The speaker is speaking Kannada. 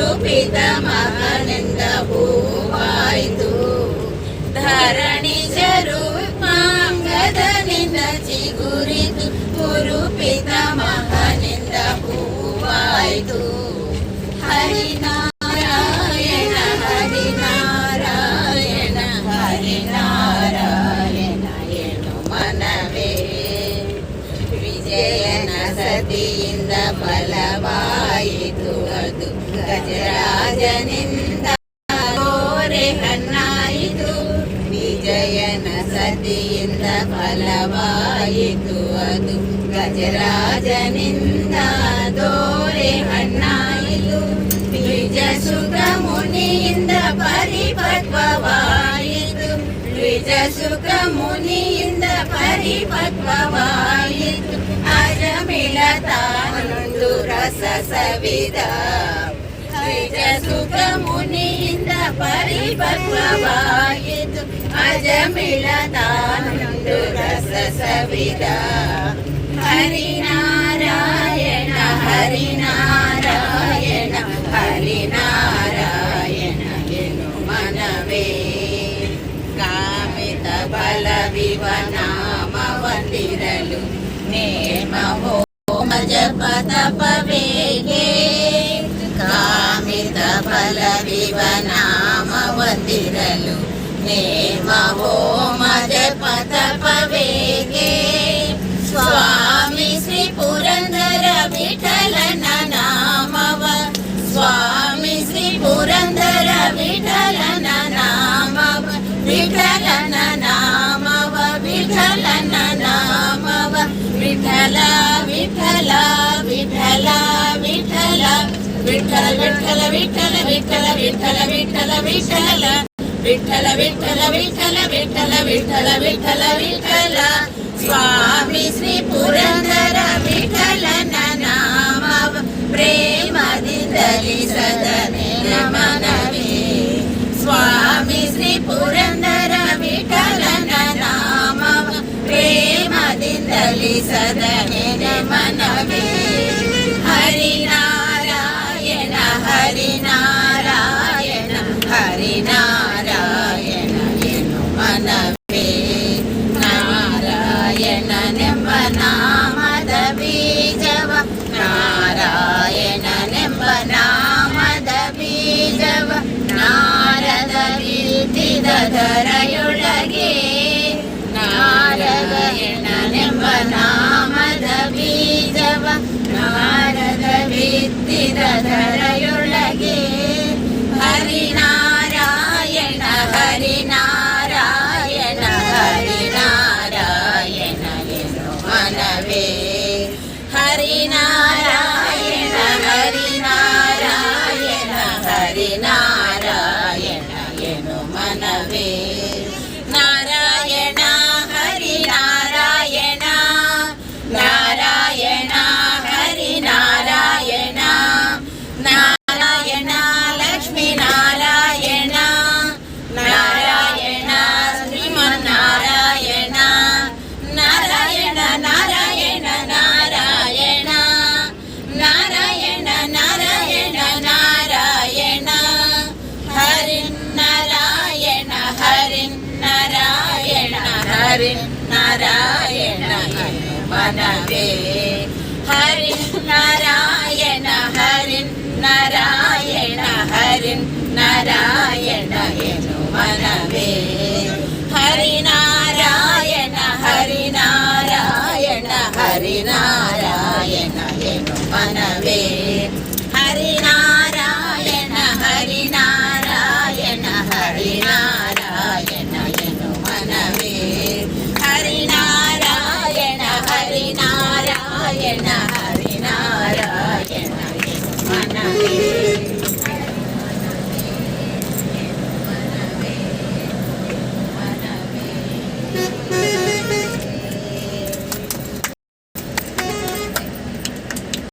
ಗುರುಪಿತ ಮಗನಿಂದ ಹೂವಾಯಿತು. ಧರಣಿ ಮಾಂಗದನಿಂದ ಚಿಗುರಿತು ಗುರುಪಿತ ಮಗನಿಂದ ಹೂವಾಯಿತು. ಹರಿನಾರಾಯಣ ಹರಿನಾರಾಯಣ ಹರಿನಾರಾಯಣ ಎನು ಮನವೇ. ವಿಜಯನ ಸತಿಯಿಂದ ಫಲವಾಯಿತು ಅದು ಗಜರಾಜನಿಂದ ಗೋರೆ ಹಣ್ಣಾಯಿತು. ವಿಜಯನ ಸತಿಯಿಂದ ಫಲವಾಯಿತು ಅದು ಗಜರಾಜನಿಂದ ದೋರೆ ಹಣ್ಣಾಯಿತು. ದ್ವಿಜ ಸುಖ ಮುನಿಯಿಂದ ಪರಿಪಕ್ವವಾಯಿತು. ದ್ವಿಜ ಸುಖ ಮುನಿಯಿಂದ ಪರಿಪಕ್ವವಾಯಿತು. ಅಜಮಿಳ ತಾನೊಂದು ರಸ ಸವಿದ. ದ್ವಿಜ ಸುಖ ಮುನಿಯಿಂದ ಪರಿಪಕ್ವವಾಯಿತು. ಅಜಮಿಳ ತಾನೊಂದು ರಸ ಸವಿದ. ಹರಿನಾರಾಯಣ ಹರಿನಾರಾಯಣ ಹರಿನಾರಾಯಣ ಎನು ಮನವೇ. ಕಾಮಿತ ಬಲವಿವ ನಾಮವಂದಿರಲು ನೇಮ ಹೋಮ ಜಪ ತಪವೇಗೆ. ಕಾಮಿತ ಬಲವಿವ ನಾಮವಂದಿರಲು ನೇಮ ಹೋಮ ಜಪ ತಪವೇಗೆ. ಸ್ವಾಮಿ ಶ್ರೀ ಪುರಂದರ ವಿಠಲನ ನಾಮವ. ಸ್ವಾಮಿ ಶ್ರೀ ಪುರಂದರ ವಿಠಲನ ನಾಮವ. ವಿಠಲನ ನಾಮವ ವಿಠಲನ ನಾಮವ. ವಿಠಲ ವಿಠಲ ವಿಠಲ ವಿಠಲ ವಿಠಲ ವಿಠಲ ವಿಠಲ ವಿಠಲ ವಿಠಲ ವಿಠಲ ವಿಠಲ ವಿಠಲ ವಿಠಲ ವಿಠಲ ವಿಠಲ ವಿಠಲ ವಿಠಲ ವಿಠಲ. ಸ್ವಾಮಿ ಶ್ರೀ ಪುರಂದರ ವಿಠಲನ ನಾಮವ ಪ್ರೇಮದಿಂದಲಿ ಸದನೆ ಮನವೇ. ಸ್ವಾಮಿ ಶ್ರೀ ಪುರಂದರ ವಿಠಲನ ನಾಮವ ಪ್ರೇಮದಿಂದಲಿ ಸದನೆ ಮನವೇ. ಹರಿನಾರಾಯಣ ಹರಿನಾರಾಯಣ ಹರಿನಾರಾಯಣ ಎನು ಮನವೇ. ನಾರಾಯಣನೆಂಬ ನಾಮದ ಬೀಜವ. ನಾರಾಯಣನೆಂಬ ನಾಮದ ಬೀಜವ ನಾರದ ಬಿತ್ತಿದ ಧರೆಯೊಳಗೆ. ನಾರಾಯಣನೆಂಬ ನಾಮದ ಬೀಜವ ನಾರದ ಬಿತ್ತಿದ ಧರೆಯೊಳಗೆ. ಹರಿನಾರಾಯಣ ಹರಿನಾರಾಯಣ ಹರಿನಾರಾಯಣ ಎನು ಮನವೇ. ಹರಿನಾರಾಯಣ ಹರಿನಾರಾಯಣ ಹರಿನಾರಾಯಣ ಎನು ಮನವೇ. ನಾರಾಯಣ ಹರಿನಾರಾಯಣ ನಾರಾಯಣ ಹರಿನಾರಾಯಣ ನಾರಾಯಣ ಲಕ್ಷ್ಮೀ ನಾರಾಯಣ ನಾರಾಯಣ ಶ್ರೀಮನ್ನಾರಾಯಣ ನಾರಾಯಣ ನಾರಾಯಣ ನಾರಾಯಣ ನಾರಾಯಣ ನಾರಾಯಣ ನಾರಾಯಣ ಹರಿನಾರಾಯಣ ಹರಿನಾರಾಯಣ ಹರಿನಾರಾಯಣ ಮನವೇ. ಹರಿನಾರಾಯಣ ಹರಿನಾರಾಯಣ ಹರಿನಾರಾಯಣ